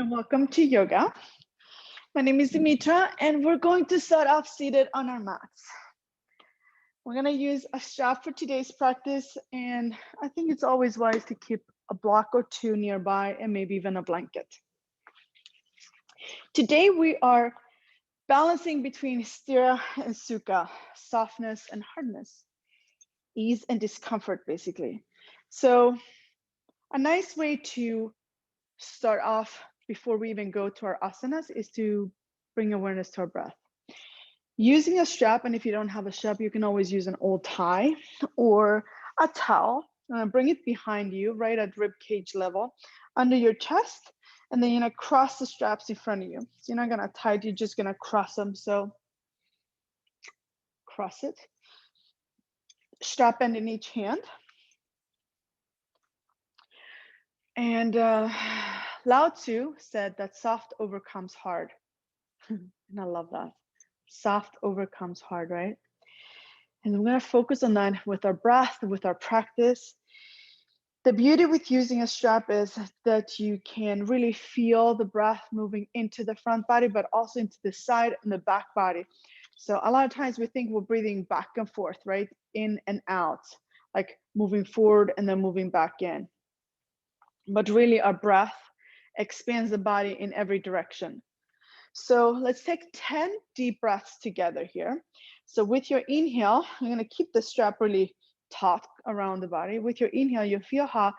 And welcome to yoga. My name is Dimitra, and we're going to start off seated on our mats. We're going to use a strap for today's practice, and I think it's always wise to keep a block or two nearby and maybe even a blanket. Today we are balancing between Sthira and Sukha, softness and hardness, ease and discomfort, basically. So a nice way to start off before we even go to our asanas is to bring awareness to our breath. Using a strap, and if you don't have a strap, you can always use an old tie or a towel. Bring it behind you, right at rib cage level, under your chest, and then you're gonna cross the straps in front of you. So you're not gonna tie it, you're just gonna cross them. So cross it. Strap end in each hand. And Lao Tzu said that soft overcomes hard. And I love that. Soft overcomes hard, right? And we're going to focus on that with our breath, with our practice. The beauty with using a strap is that you can really feel the breath moving into the front body, but also into the side and the back body. So a lot of times we think we're breathing back and forth, right? In and out, like moving forward and then moving back in. But really our breath expands the body in every direction. So let's take 10 deep breaths together here. So with your inhale, you're going to keep the strap really taut around the body. With your inhale, you feel how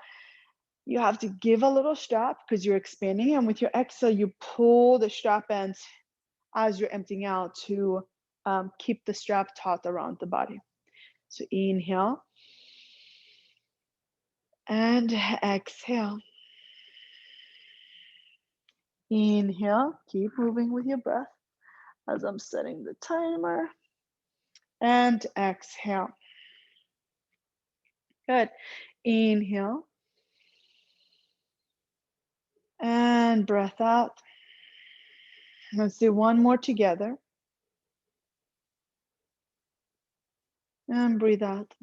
you have to give a little strap because you're expanding. And with your exhale, you pull the strap ends as you're emptying out to keep the strap taut around the body. So inhale and exhale. Inhale, keep moving with your breath as I'm setting the timer. And exhale. Good. Inhale. And breath out. Let's do one more together. And breathe out.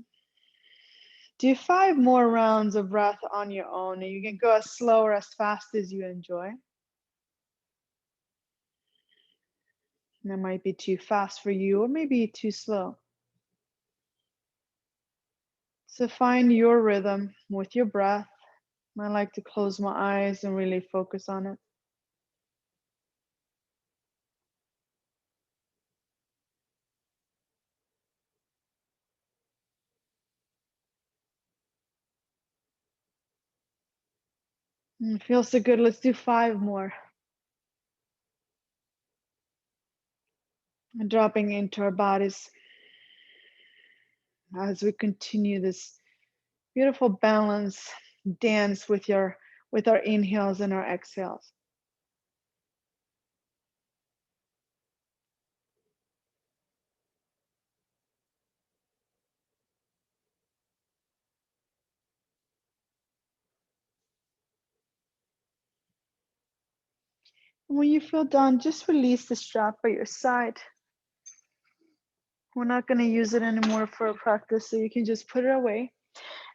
Do 5 more rounds of breath on your own. And you can go as slow or as fast as you enjoy. That might be too fast for you, or maybe too slow. So find your rhythm with your breath. I like to close my eyes and really focus on it. It feels so good. Let's do 5 more. And dropping into our bodies as we continue this beautiful balance dance with our inhales and our exhales. When you feel done, just release the strap by your side. We're not going to use it anymore for a practice, so you can just put it away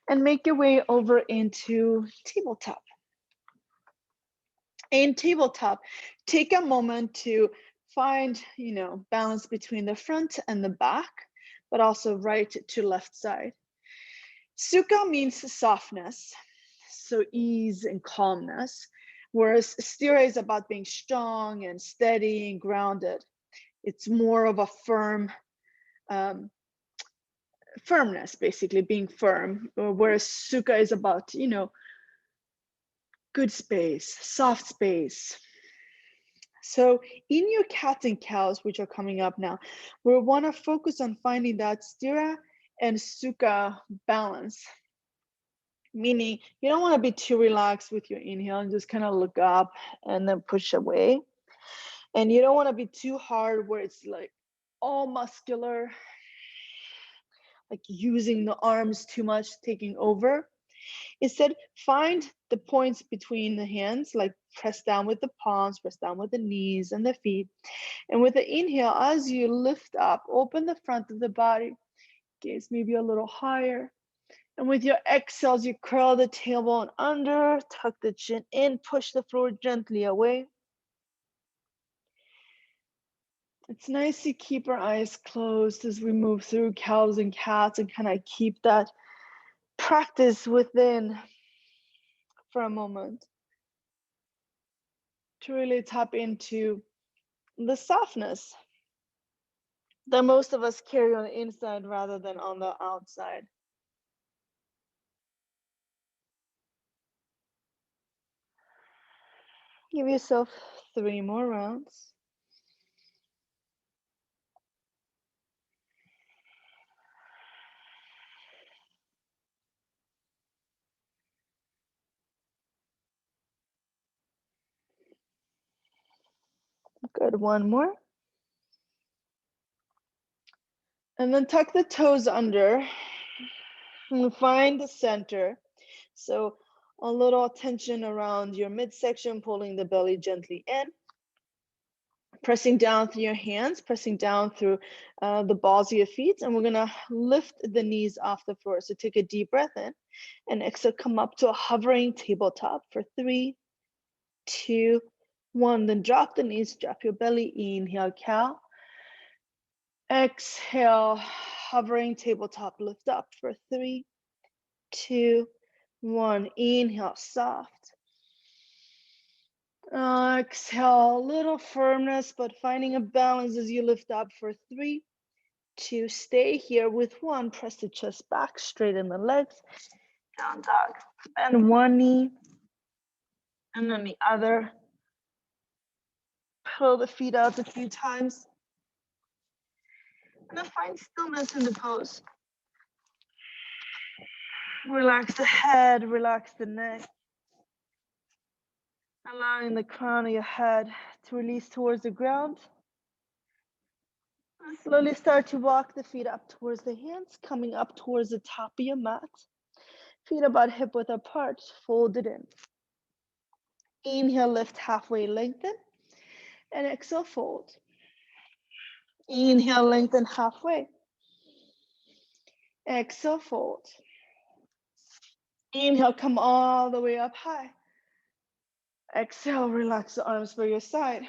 and make your way over into tabletop. In tabletop, take a moment to find, balance between the front and the back, but also right to left side. Sukha means softness, so ease and calmness, whereas Sthira is about being strong and steady and grounded. It's more of a firmness, basically being firm, whereas Sukha is about, good space, soft space. So in your cats and cows, which are coming up now, we want to focus on finding that Sthira and Sukha balance. Meaning you don't want to be too relaxed with your inhale and just kind of look up and then push away. And you don't want to be too hard where it's like all muscular, like using the arms too much, taking over. Instead, find the points between the hands, like press down with the palms, press down with the knees and the feet. And with the inhale, as you lift up, open the front of the body, gaze maybe a little higher. And with your exhales, you curl the tailbone under, tuck the chin in, push the floor gently away. It's nice to keep our eyes closed as we move through cows and cats and kind of keep that practice within for a moment to really tap into the softness that most of us carry on the inside rather than on the outside. Give yourself 3 more rounds. Good, 1 more. And then tuck the toes under and find the center. So a little tension around your midsection, pulling the belly gently in. Pressing down through your hands, pressing down through the balls of your feet, and we're gonna lift the knees off the floor. So take a deep breath in, and exhale, come up to a hovering tabletop for 3, 2, 1. Then drop the knees, drop your belly, inhale, cow. Exhale, hovering tabletop, lift up for 3, 2, 1. Inhale, soft. Exhale, a little firmness, but finding a balance as you lift up for 3, 2. Stay here with 1. Press the chest back, straighten the legs, down dog. Bend one knee, and then the other. Pull the feet out a few times. And then find stillness in the pose. Relax the head, relax the neck. Allowing the crown of your head to release towards the ground. And slowly start to walk the feet up towards the hands, coming up towards the top of your mat. Feet about hip width apart, fold it in. Inhale, lift halfway, lengthen. And exhale, fold. Inhale, lengthen halfway. Exhale, fold. Inhale, come all the way up high. Exhale, relax the arms by your side.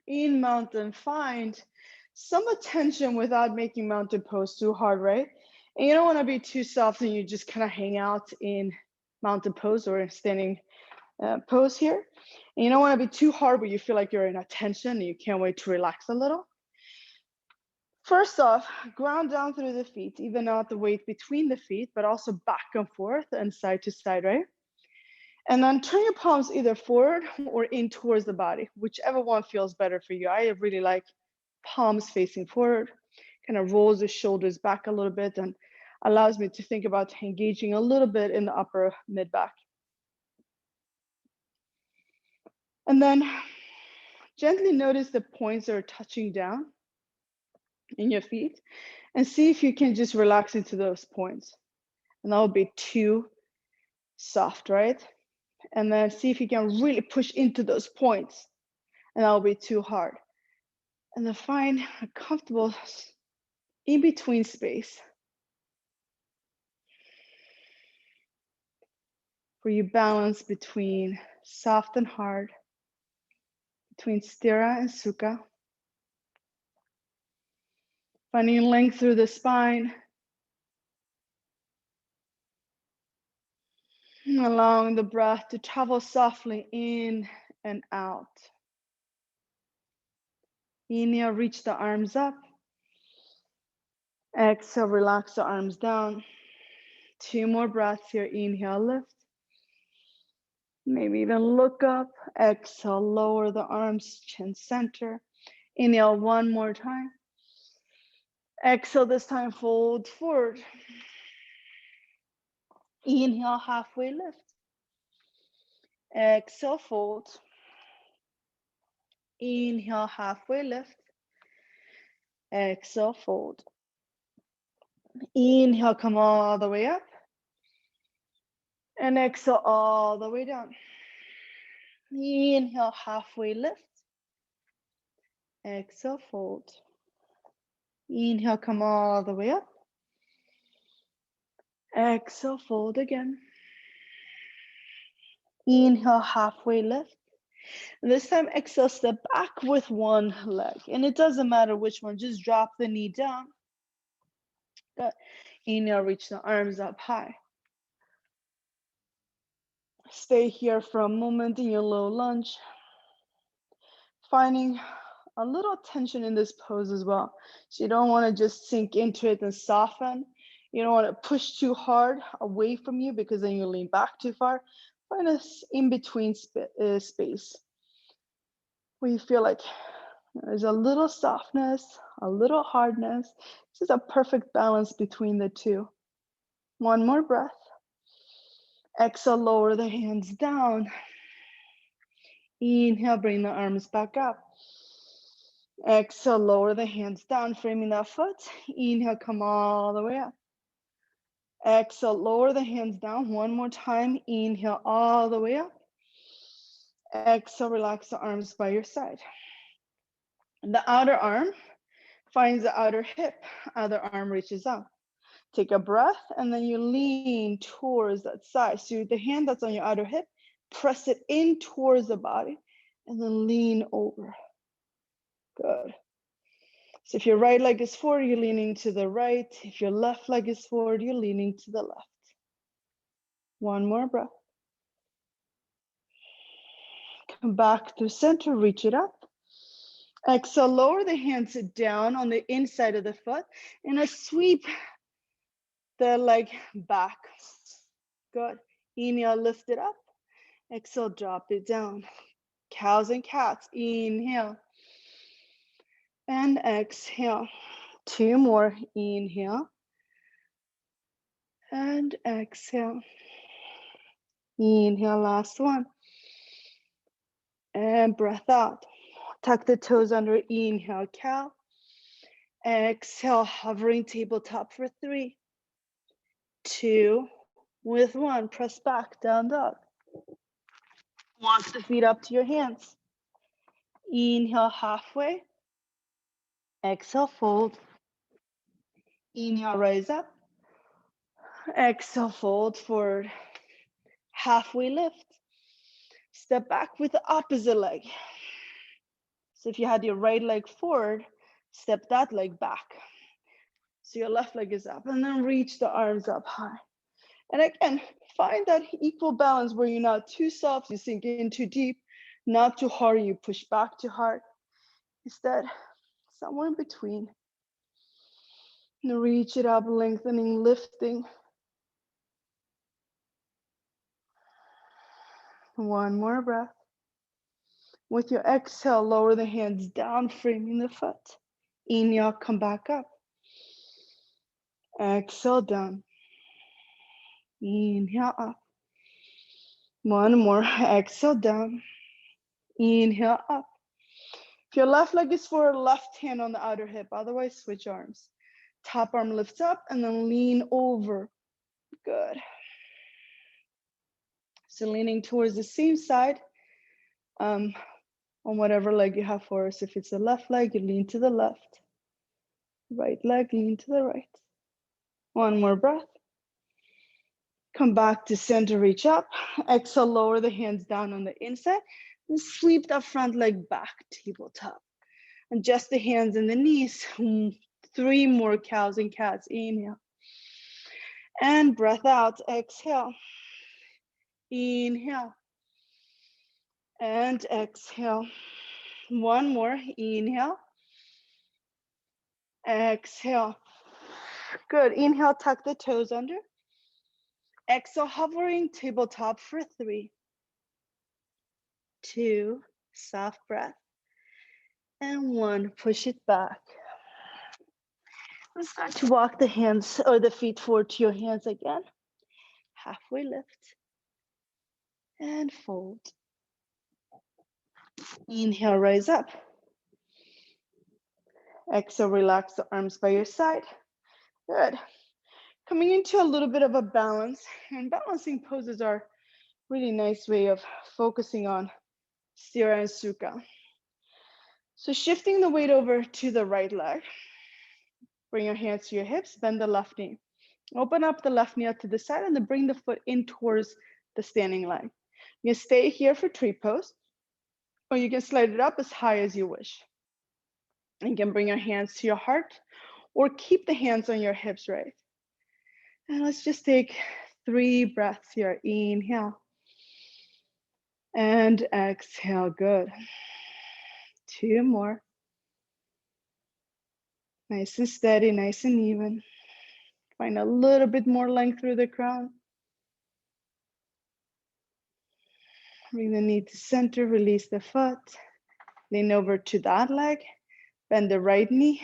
In mountain, find some attention without making mountain pose too hard, right? And you don't want to be too soft and you just kind of hang out in mountain pose or standing pose here. And you don't want to be too hard where you feel like you're in a tension and you can't wait to relax a little. First off, ground down through the feet, even out the weight between the feet, but also back and forth and side to side, right? And then turn your palms either forward or in towards the body, whichever one feels better for you. I really like palms facing forward, kind of rolls the shoulders back a little bit and allows me to think about engaging a little bit in the upper mid back. And then gently notice the points that are touching down in your feet and see if you can just relax into those points. And that will be too soft, right? And then see if you can really push into those points, and that will be too hard. And then find a comfortable in between space where you balance between soft and hard, between Sthira and Sukha. Finding length through the spine, allowing the breath to travel softly in and out. Inhale, reach the arms up. Exhale, relax the arms down. 2 more breaths here. Inhale, lift. Maybe even look up. Exhale, lower the arms, chin center. Inhale 1 more time. Exhale, this time fold forward. Inhale, halfway lift. Exhale, fold. Inhale, halfway lift. Exhale, fold. Inhale, come all the way up. And exhale all the way down. Inhale, halfway lift. Exhale, fold. Inhale, come all the way up. Exhale, fold again. Inhale, halfway lift. And this time, exhale, step back with one leg. And it doesn't matter which one, just drop the knee down. Good. Inhale, reach the arms up high. Stay here for a moment in your low lunge. Finding a little tension in this pose as well. So you don't want to just sink into it and soften. You don't want to push too hard away from you because then you lean back too far. Find a in-between space where you feel like there's a little softness, a little hardness. This is a perfect balance between the two. One more breath. Exhale, lower the hands down. Inhale, bring the arms back up. Exhale, lower the hands down, framing that foot. Inhale, come all the way up. Exhale, lower the hands down one more time. Inhale, all the way up. Exhale, relax the arms by your side. The outer arm finds the outer hip. Other arm reaches out. Take a breath, and then you lean towards that side. So the hand that's on your outer hip, press it in towards the body, and then lean over. Good. So if your right leg is forward, you're leaning to the right. If your left leg is forward, you're leaning to the left. One more breath. Come back to center, reach it up. Exhale, lower the hands down on the inside of the foot and a sweep the leg back. Good. Inhale, lift it up. Exhale, drop it down. Cows and cats. Inhale and exhale. Two more. Inhale and exhale. Inhale, last one. And breath out. Tuck the toes under. Inhale, cow. Exhale, hovering tabletop for 3, 2, with 1. Press back, down dog. Walk the feet up to your hands. Inhale, halfway. Exhale, fold. Inhale, rise up. Exhale, fold forward. Halfway lift. Step back with the opposite leg. So if you had your right leg forward, step that leg back. So your left leg is up, and then reach the arms up high. And again, find that equal balance where you're not too soft, you sink in too deep, not too hard, you push back too hard. Instead, somewhere in between. And reach it up, lengthening, lifting. One more breath. With your exhale, lower the hands down, framing the foot. Inhale, come back up. Exhale, down. Inhale, up. One more. Exhale, down. Inhale, up. If your left leg is forward, left hand on the outer hip. Otherwise, switch arms. Top arm lifts up and then lean over. Good. So leaning towards the same side on whatever leg you have for us. If it's the left leg, you lean to the left. Right leg, lean to the right. One more breath. Come back to center, reach up. Exhale, lower the hands down on the inside and sweep that front leg back, tabletop. Adjust the hands and the knees. 3 more cows and cats. Inhale. And breath out. Exhale. Inhale. And exhale. One more. Inhale. Exhale. Good. Inhale, tuck the toes under. Exhale, hovering tabletop for 3, 2, soft breath. And 1, push it back. Let's start to walk the hands or the feet forward to your hands again. Halfway lift. And fold. Inhale, rise up. Exhale, relax the arms by your side. Good. Coming into a little bit of a balance. And balancing poses are a really nice way of focusing on Sthira and Sukha. So shifting the weight over to the right leg. Bring your hands to your hips, bend the left knee. Open up the left knee out to the side and then bring the foot in towards the standing leg. You can stay here for tree pose, or you can slide it up as high as you wish. And you can bring your hands to your heart or keep the hands on your hips, right? And let's just take 3 breaths here. Inhale and exhale. Good. 2 more. Nice and steady, nice and even. Find a little bit more length through the crown. Bring the knee to center, release the foot. Lean over to that leg. Bend the right knee.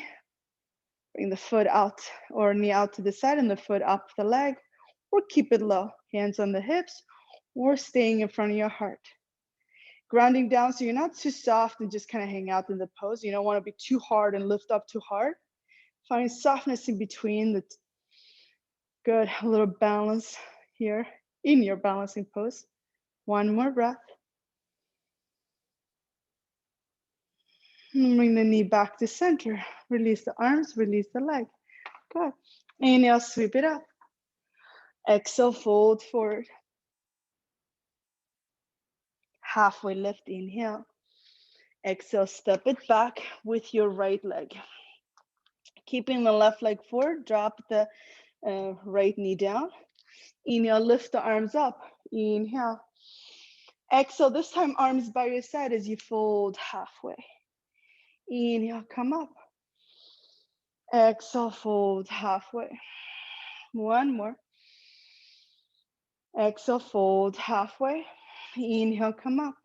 Bring the foot out or knee out to the side and the foot up the leg, or keep it low. Hands on the hips or staying in front of your heart. Grounding down so you're not too soft and just kind of hang out in the pose. You don't want to be too hard and lift up too hard. Find softness in between. That's good. A little balance here in your balancing pose. 1 more breath. Bring the knee back to center. Release the arms, release the leg. Good. Inhale, sweep it up. Exhale, fold forward. Halfway lift, inhale. Exhale, step it back with your right leg. Keeping the left leg forward, drop the right knee down. Inhale, lift the arms up. Inhale. Exhale, this time arms by your side as you fold halfway. Inhale, come up. Exhale, fold halfway. 1 more. Exhale, fold halfway. Inhale, come up.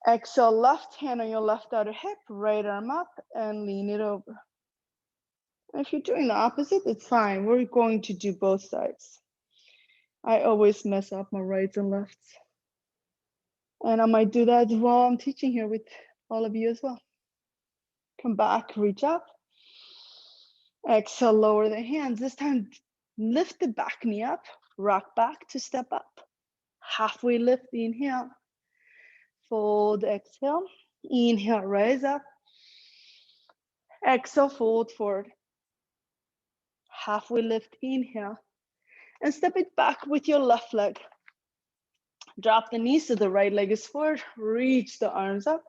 Exhale, left hand on your left outer hip, right arm up, and lean it over. If you're doing the opposite, it's fine. We're going to do both sides. I always mess up my rights and lefts. And I might do that while I'm teaching here with all of you as well. Come back, reach up. Exhale, lower the hands. This time, lift the back knee up, rock back to step up. Halfway lift, inhale. Fold, exhale. Inhale, rise up. Exhale, fold forward. Halfway lift, inhale. And step it back with your left leg. Drop the knees so the right leg is forward. Reach the arms up.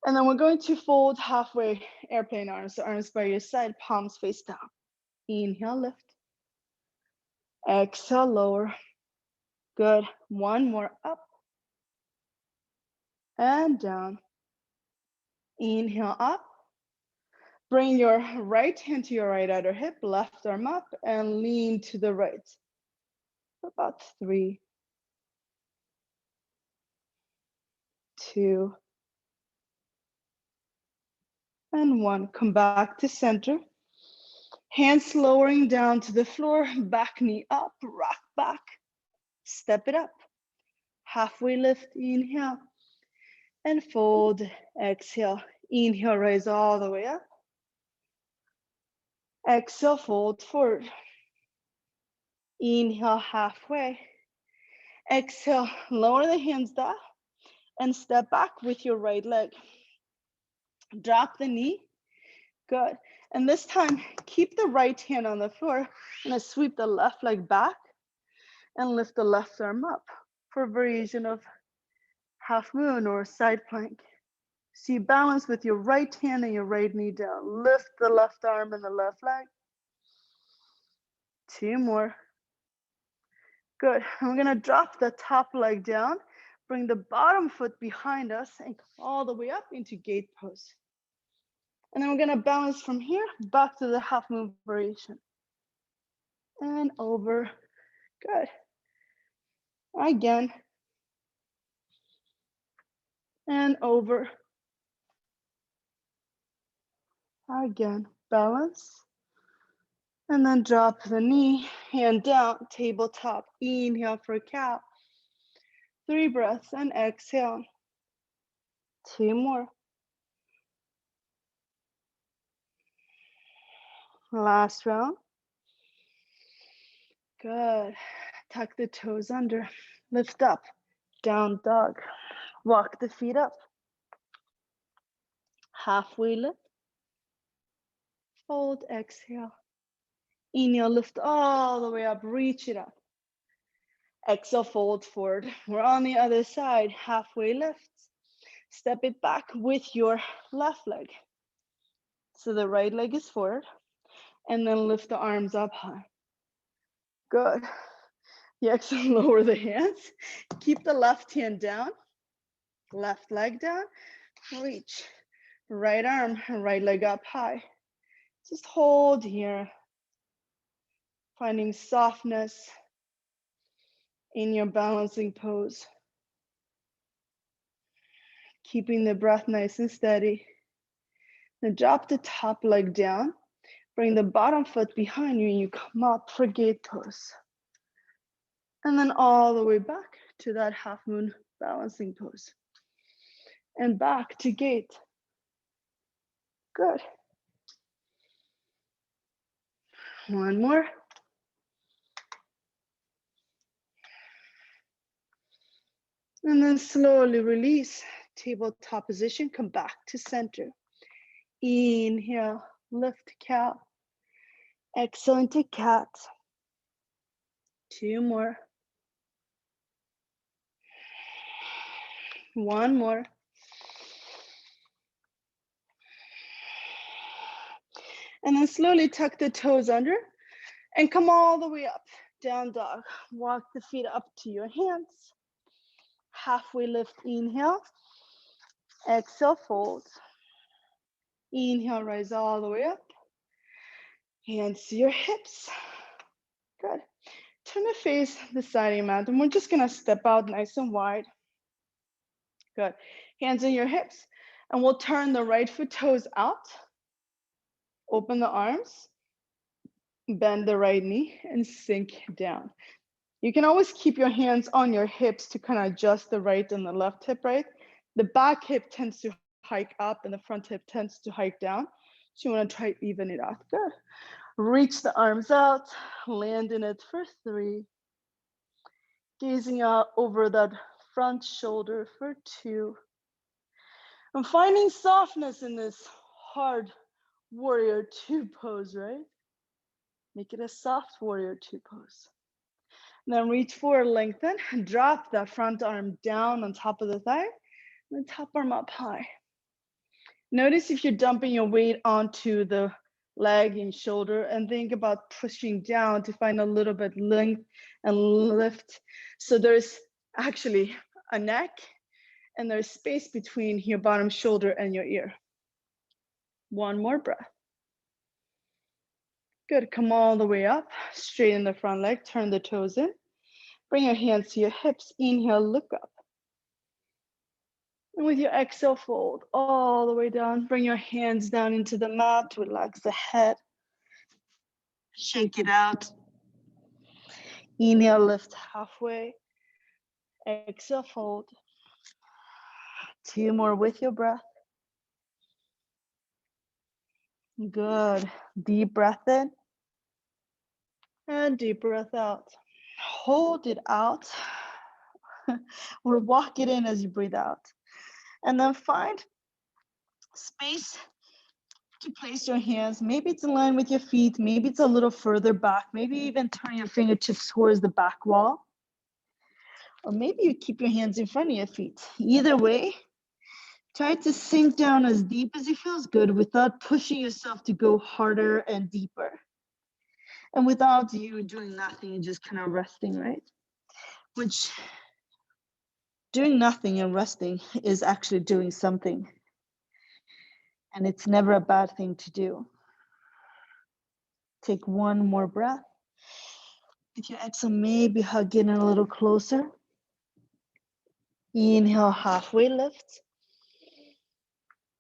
And then we're going to fold halfway, airplane arms. The arms by your side, palms face down. Inhale, lift. Exhale, lower. Good. 1 more, up. And down. Inhale, up. Bring your right hand to your right outer hip, left arm up, and lean to the right. About 3, 2, and 1. Come back to center. Hands lowering down to the floor, back knee up, rock back. Step it up. Halfway lift, inhale. And fold, exhale. Inhale, raise all the way up. Exhale, fold forward. Inhale, halfway. Exhale, lower the hands down and step back with your right leg. Drop the knee. Good. And this time, keep the right hand on the floor and sweep the left leg back and lift the left arm up for a variation of half moon or side plank. So you balance with your right hand and your right knee down. Lift the left arm and the left leg. 2 more. Good. And we're gonna drop the top leg down, bring the bottom foot behind us and come all the way up into gate pose. And then we're gonna balance from here back to the half moon variation. And over. Good. Again. And over. Again. Balance. And then drop the knee, hand down, tabletop. Inhale for cow. 3 breaths and exhale. 2 more. Last round. Good. Tuck the toes under. Lift up. Down dog. Walk the feet up. Halfway lift. Fold, exhale. Inhale, lift all the way up, reach it up. Exhale, fold forward. We're on the other side, halfway lift. Step it back with your left leg. So the right leg is forward, and then lift the arms up high. Good. You exhale, lower the hands. Keep the left hand down, left leg down, reach. Right arm and right leg up high. Just hold here. Finding softness in your balancing pose. Keeping the breath nice and steady. Then drop the top leg down. Bring the bottom foot behind you and you come up for gate pose. And then all the way back to that half moon balancing pose. And back to gate. Good. One more. And then slowly release. Tabletop position, come back to center. Inhale, lift cow. Exhale into cat. Two more. One more. And then slowly tuck the toes under and come all the way up. Down dog. Walk the feet up to your hands. Halfway lift, inhale. Exhale, fold. Inhale, rise all the way up. Hands to your hips. Good. Turn to face the side of your mat, and we're just gonna step out nice and wide. Good. Hands in your hips, and we'll turn the right foot toes out. Open the arms, bend the right knee, and sink down. You can always keep your hands on your hips to kind of adjust the right and the left hip, right? The back hip tends to hike up and the front hip tends to hike down. So you want to try to even it out. Good. Reach the arms out, land in it for 3. Gazing out over that front shoulder for 2. I'm finding softness in this hard warrior 2 pose, right? Make it a soft warrior 2 pose. Then reach forward, lengthen, drop that front arm down on top of the thigh, and the top arm up high. Notice if you're dumping your weight onto the leg and shoulder, and think about pushing down to find a little bit length and lift. So there's actually a neck and there's space between your bottom shoulder and your ear. One more breath. Good, come all the way up, straighten the front leg, turn the toes in. Bring your hands to your hips, inhale, look up. And with your exhale, fold all the way down. Bring your hands down into the mat, relax the head. Shake it out. Inhale, lift halfway. Exhale, fold. 2 more with your breath. Good. Deep breath in. And deep breath out. Hold it out. Or walk it in as you breathe out. And then find space to place your hands. Maybe it's in line with your feet. Maybe it's a little further back. Maybe even turn your fingertips towards the back wall. Or maybe you keep your hands in front of your feet. Either way, try to sink down as deep as it feels good without pushing yourself to go harder and deeper. And without you doing nothing and just kind of resting, right? Which doing nothing and resting is actually doing something. And it's never a bad thing to do. Take one more breath. With your exhale, maybe hug in a little closer. Inhale, halfway lift.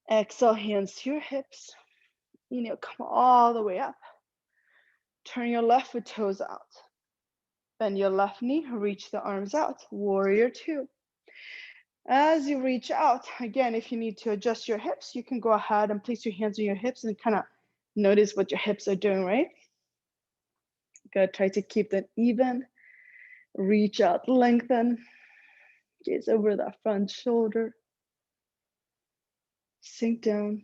Exhale, hands to your hips. Inhale, come all the way up. Turn your left foot toes out. Bend your left knee, reach the arms out. Warrior 2. As you reach out, again, if you need to adjust your hips, you can go ahead and place your hands on your hips and kind of notice what your hips are doing, right? Good, try to keep that even. Reach out, lengthen. Gaze over that front shoulder. Sink down.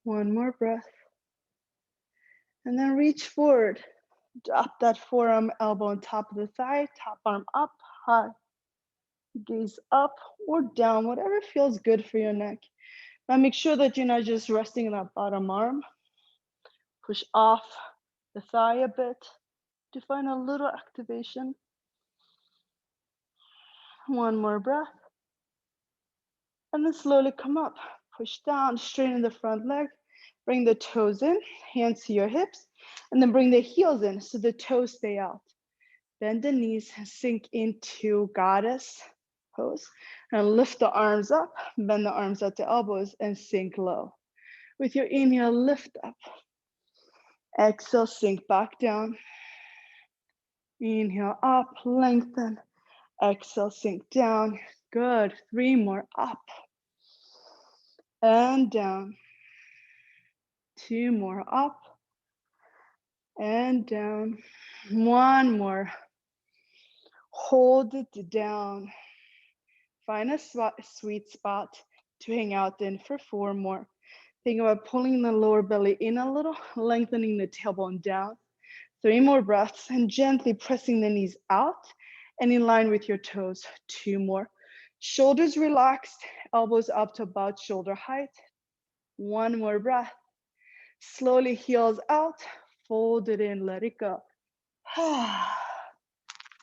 One more breath. And then reach forward. Drop that forearm, elbow on top of the thigh, top arm up, high. Gaze up or down, whatever feels good for your neck. Now make sure that you're not just resting in that bottom arm. Push off the thigh a bit to find a little activation. One more breath. And then slowly come up. Push down, straighten the front leg. Bring the toes in, hands to your hips, and then bring the heels in so the toes stay out. Bend the knees, sink into goddess pose, and lift the arms up, bend the arms at the elbows, and sink low. With your inhale, lift up. Exhale, sink back down. Inhale, up, lengthen. Exhale, sink down. Good. 3 more, up and down. 2 more, up and down. 1 more. Hold it down. Find a sweet spot to hang out in for 4 more. Think about pulling the lower belly in a little, lengthening the tailbone down. 3 more breaths and gently pressing the knees out and in line with your toes. 2 more. Shoulders relaxed, elbows up to about shoulder height. 1 more breath. Slowly heels out, fold it in, let it go.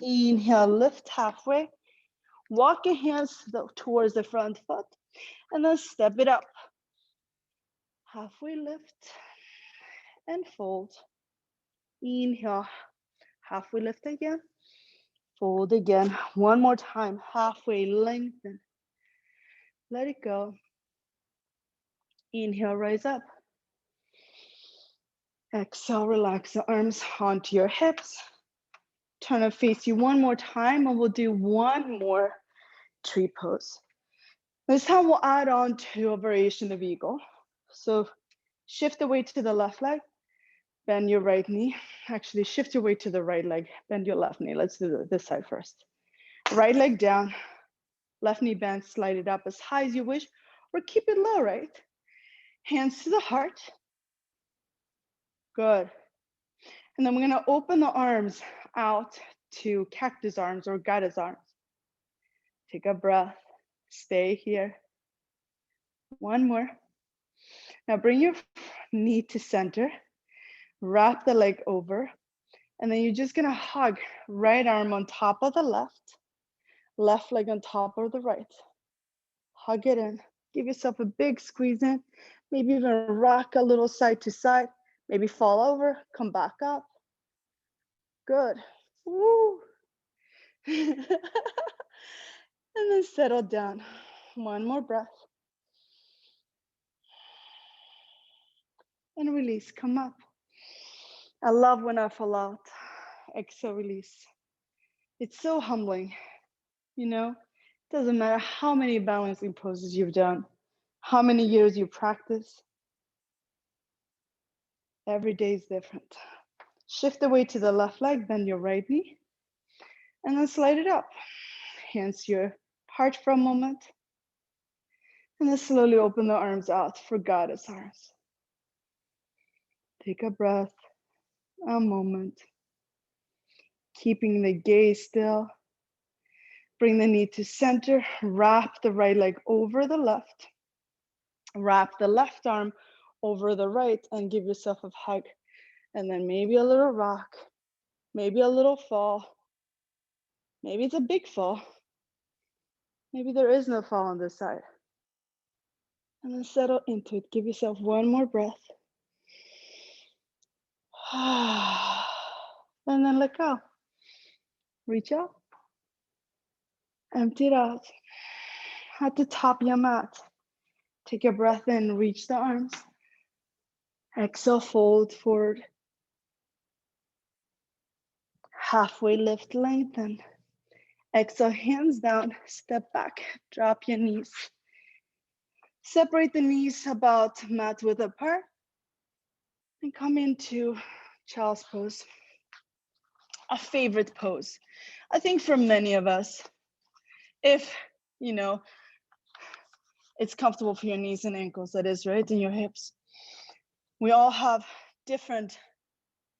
Inhale, lift halfway. Walk your hands towards the front foot and then step it up. Halfway lift and fold. Inhale, halfway lift again. Fold again. 1 more time, halfway lengthen. Let it go. Inhale, rise up. Exhale, relax the arms onto your hips. Turn and face you 1 more time, and we'll do 1 more tree pose. This time we'll add on to a variation of eagle. So shift the weight to the left leg, bend your right knee. Actually, shift your weight to the right leg, bend your left knee. Let's do this side first. Right leg down, left knee bent, slide it up as high as you wish, or keep it low, right? Hands to the heart. Good. And then we're gonna open the arms out to cactus arms or goddess arms. Take a breath, stay here. 1 more. Now bring your knee to center, wrap the leg over, and then you're just gonna hug right arm on top of the left leg on top of the right. Hug it in, give yourself a big squeeze in, maybe even rock a little side to side, maybe fall over, come back up. Good. Woo. And then settle down. 1 more breath. And release, come up. I love when I fall out. Exhale, release. It's so humbling, you know? Doesn't matter how many balancing poses you've done, how many years you practice. Every day is different. Shift the weight to the left leg, bend your right knee, and then slide it up. Hands to your heart for a moment. And then slowly open the arms out for goddess arms. Take a breath, a moment. Keeping the gaze still. Bring the knee to center, wrap the right leg over the left. Wrap the left arm over the right and give yourself a hug. And then maybe a little rock, maybe a little fall. Maybe it's a big fall. Maybe there is no fall on this side. And then settle into it. Give yourself 1 more breath. And then let go. Reach out. Empty it out. At the top of your mat. Take a breath in, reach the arms. Exhale, fold forward. Halfway lift, lengthen. Exhale, hands down, step back, drop your knees. Separate the knees about mat width apart. And come into child's pose. A favorite pose, I think, for many of us. If, you know, it's comfortable for your knees and ankles, that is, right, and your hips. We all have different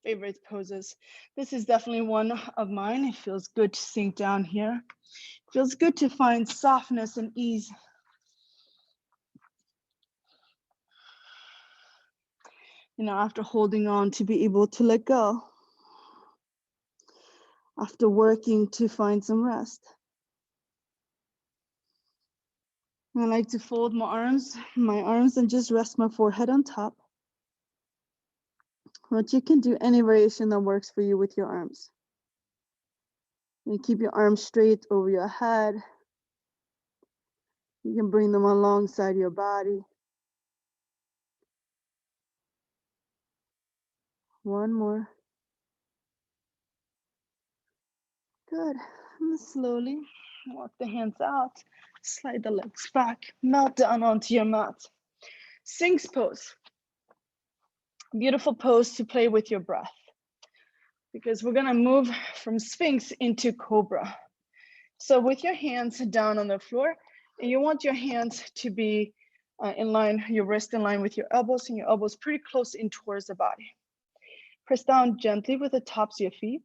favorite poses. This is definitely one of mine. It feels good to sink down here. It feels good to find softness and ease. You know, after holding on to be able to let go. After working to find some rest. I like to fold my arms and just rest my forehead on top. But you can do any variation that works for you with your arms. You keep your arms straight over your head. You can bring them alongside your body. One more. Good. And slowly walk the hands out. Slide the legs back. Melt down onto your mat. Sphinx pose. Beautiful pose to play with your breath. Because we're gonna move from Sphinx into Cobra. So with your hands down on the floor, and you want your hands to be in line, your wrist in line with your elbows, and your elbows pretty close in towards the body. Press down gently with the tops of your feet.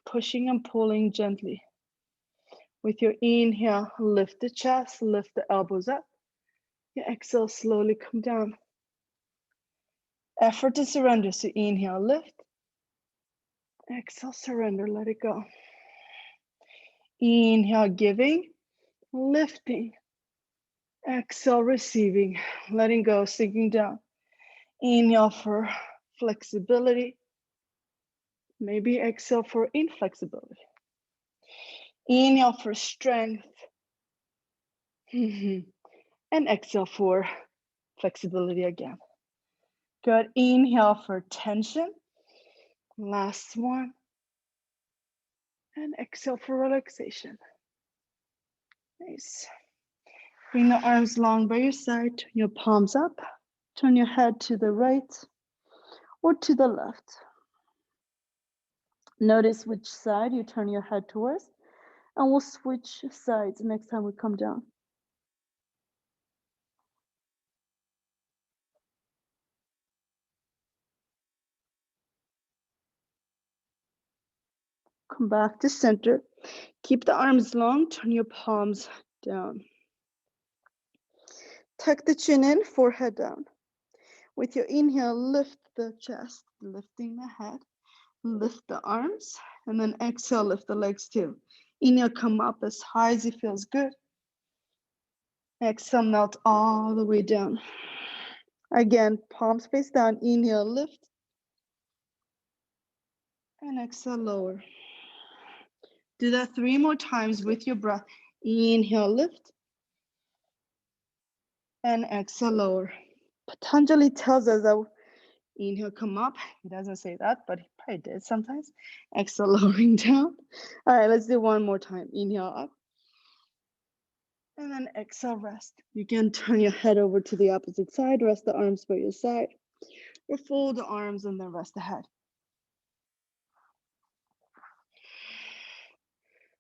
Pushing and pulling gently. With your inhale, lift the chest, lift the elbows up. Your exhale, slowly come down. Effort to surrender, so inhale, lift. Exhale, surrender, let it go. Inhale, giving, lifting. Exhale, receiving, letting go, sinking down. Inhale for flexibility. Maybe exhale for inflexibility. Inhale for strength. And exhale for flexibility again. Good. Inhale for tension. Last one. And exhale for relaxation. Nice. Bring the arms long by your side. Turn your palms up. Turn your head to the right or to the left. Notice which side you turn your head towards, and we'll switch sides next time we come down. Come back to center. Keep the arms long, turn your palms down. Tuck the chin in, forehead down. With your inhale, lift the chest, lifting the head. Lift the arms, and then exhale, lift the legs too. Inhale, come up as high as it feels good. Exhale, melt all the way down. Again, palms face down, inhale, lift. And exhale, lower. Do that 3 more times with your breath. Inhale, lift. And exhale, lower. Patanjali tells us that inhale, come up. He doesn't say that, but he probably did sometimes. Exhale, lowering down. All right, let's do one more time. Inhale up. And then exhale, rest. You can turn your head over to the opposite side, rest the arms by your side, or fold the arms and then rest the head.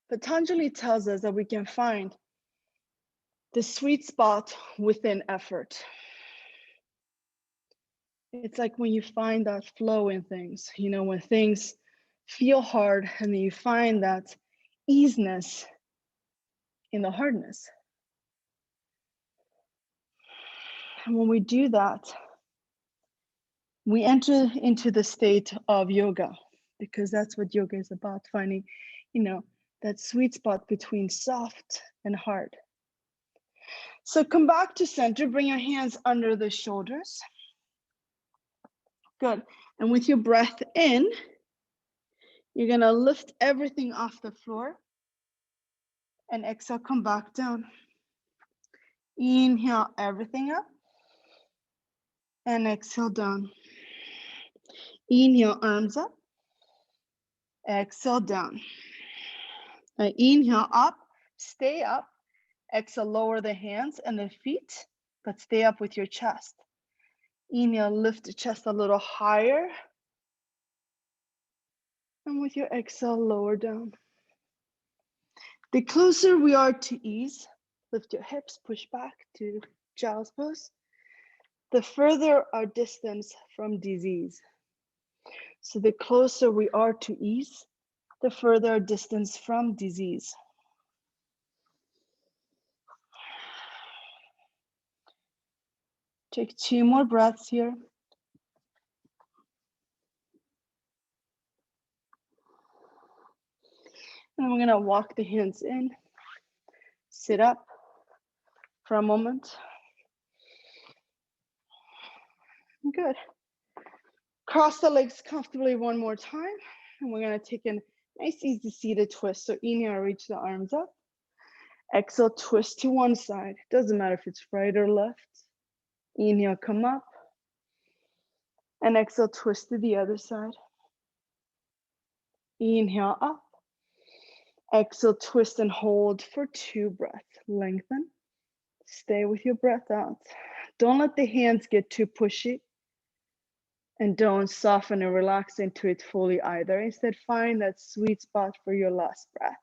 Patanjali tells us that we can find the sweet spot within effort. It's like when you find that flow in things, you know, when things feel hard and then you find that easiness in the hardness. And when we do that, we enter into the state of yoga, because that's what yoga is about, finding, you know, that sweet spot between soft and hard. So come back to center, bring your hands under the shoulders. Good. And with your breath in, you're gonna lift everything off the floor and exhale, come back down. Inhale everything up and exhale down. Inhale, arms up. Exhale, down. Inhale up, stay up. Exhale, lower the hands and the feet, but stay up with your chest. Inhale, lift the chest a little higher. And with your exhale, lower down. The closer we are to ease, lift your hips, push back to child's pose. the further our distance from disease. So the closer we are to ease, the further our distance from disease. Take 2 more breaths here. And we're gonna walk the hands in, sit up for a moment. Good. Cross the legs comfortably one more time. And we're gonna take a nice easy seated twist. So inhale, reach the arms up. Exhale, twist to one side. Doesn't matter if it's right or left. Inhale, come up. And exhale, twist to the other side. Inhale up. Exhale, twist and hold for 2 breaths. Lengthen. Stay with your breath out. Don't let the hands get too pushy. And don't soften and relax into it fully either. Instead, find that sweet spot for your last breath.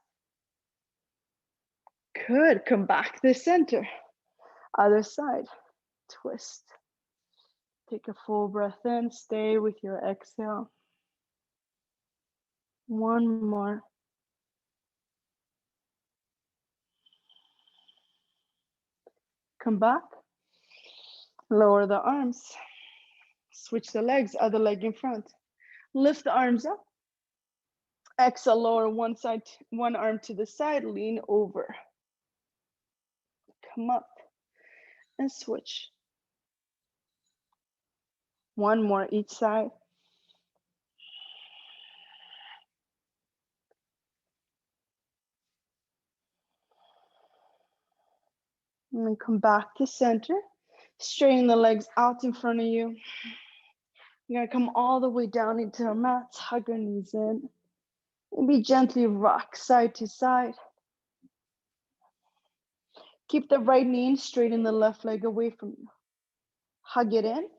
Good. Come back to center. Other side. Twist. Take a full breath in. Stay with your exhale. One more. Come back. Lower the arms. Switch the legs. Other leg in front. Lift the arms up. Exhale, lower one side, one arm to the side. Lean over. Come up and switch. One more each side. And then come back to center. Straighten the legs out in front of you. You're gonna come all the way down into the mat. Hug your knees in. Maybe gently rock side to side. Keep the right knee in, straighten the left leg away from you. Hug it in.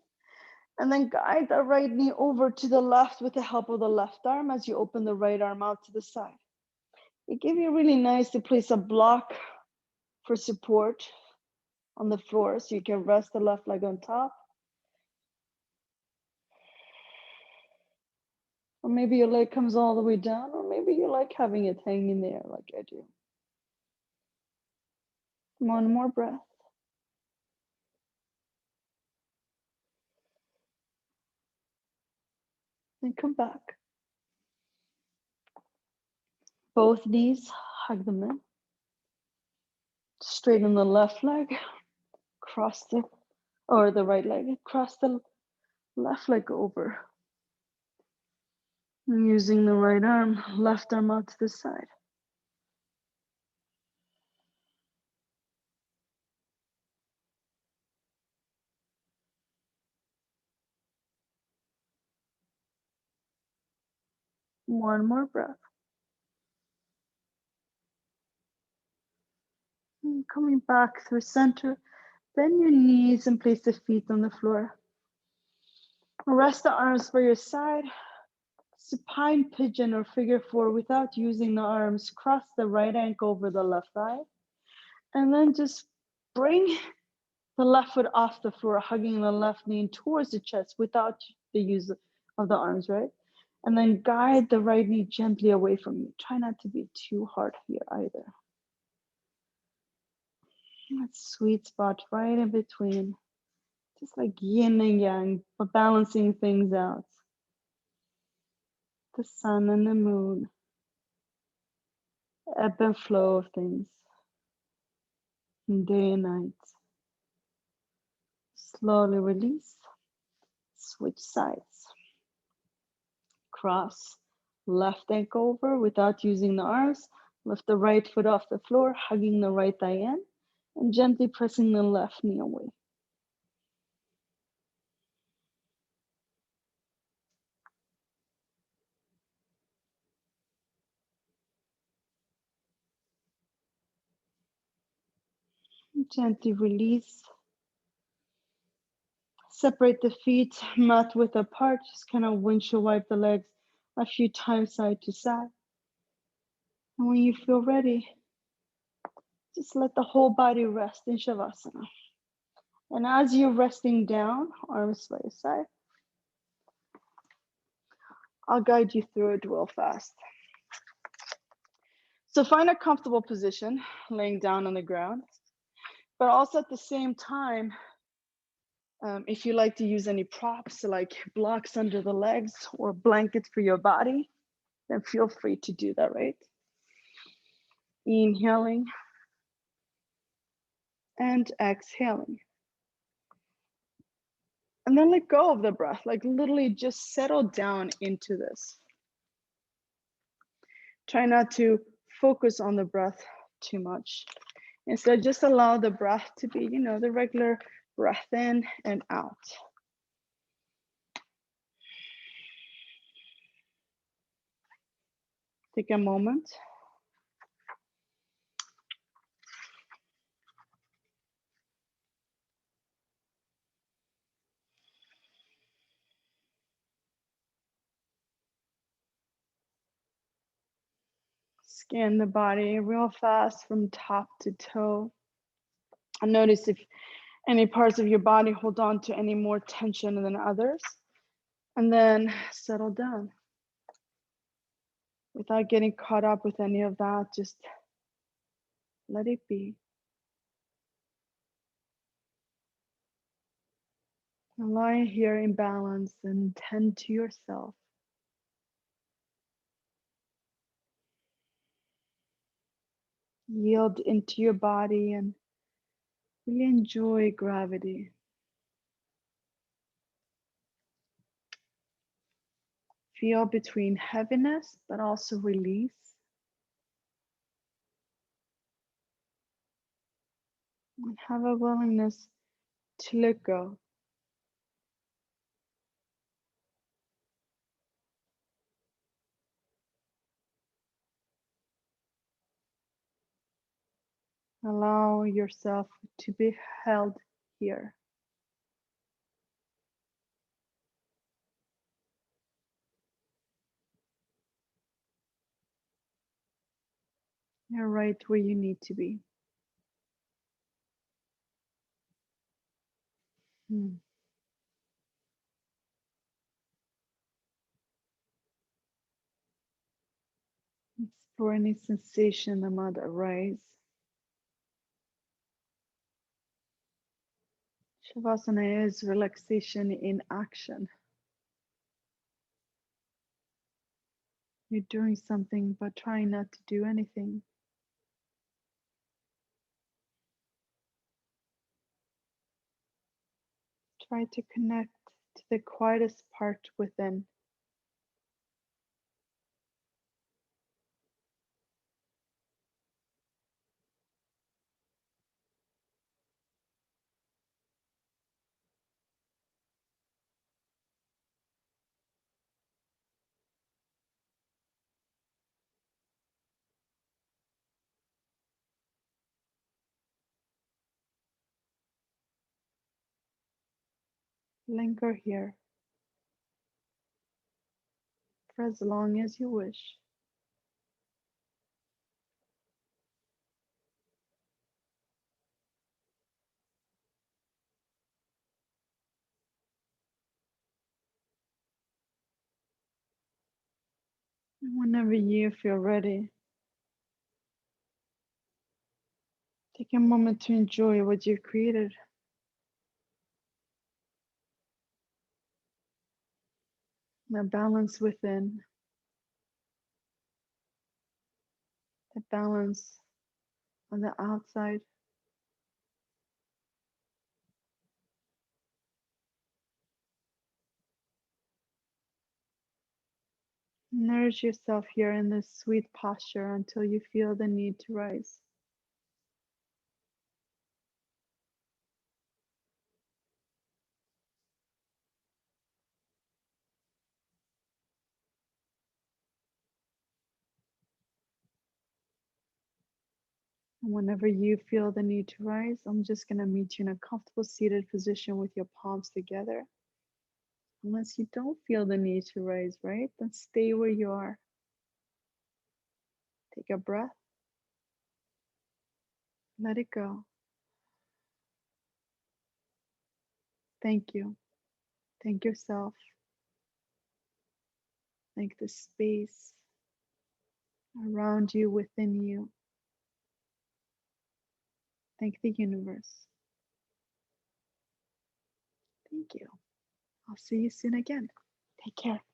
And then guide the right knee over to the left with the help of the left arm as you open the right arm out to the side. It gives you really nice to place a block for support on the floor so you can rest the left leg on top. Or maybe your leg comes all the way down, or maybe you like having it hanging there like I do. One more breath. And come back. Both knees, hug them in. Straighten the left leg, cross the right leg, cross the left leg over. And using the right arm, left arm out to the side. One more breath. And coming back through center, bend your knees and place the feet on the floor. Rest the arms by your side. Supine pigeon or figure 4 without using the arms. Cross the right ankle over the left thigh. And then just bring the left foot off the floor, hugging the left knee towards the chest without the use of the arms, right? And then guide the right knee gently away from you. Try not to be too hard here either. That sweet spot right in between. Just like yin and yang, but balancing things out. The sun and the moon. Ebb and flow of things. Day and night. Slowly release. Switch sides. Cross left ankle over without using the arms. Lift the right foot off the floor, hugging the right thigh in, and gently pressing the left knee away. Gently release. Separate the feet, mat width apart. Just kind of windshield wipe the legs a few times side to side. And when you feel ready, just let the whole body rest in Shavasana. And as you're resting down, arms by your side, I'll guide you through it real fast. So find a comfortable position, laying down on the ground, but also at the same time, if you like to use any props like blocks under the legs or blankets for your body, then feel free to do that, right? Inhaling and exhaling. And then let go of the breath, like literally just settle down into this. Try not to focus on the breath too much. Instead, just allow the breath to be, the regular breath in and out. Take a moment. Scan the body real fast from top to toe. And notice if any parts of your body hold on to any more tension than others. And then settle down. Without getting caught up with any of that, just let it be. And lie here in balance and tend to yourself. Yield into your body and really enjoy gravity. Feel between heaviness, but also release. And have a willingness to let go. Allow yourself to be held here. You're right where you need to be. Explore any sensation that might arise. Shavasana is relaxation in action. You're doing something, but trying not to do anything. Try to connect to the quietest part within. Linger here for as long as you wish. And whenever you feel ready, take a moment to enjoy what you've created. The balance within, the balance on the outside. Nourish yourself here in this sweet posture until you feel the need to rise. And whenever you feel the need to rise, I'm just going to meet you in a comfortable seated position with your palms together. Unless you don't feel the need to rise, right? Then stay where you are. Take a breath. Let it go. Thank you. Thank yourself. Thank the space around you, within you. Thank the universe. Thank you. I'll see you soon again. Take care.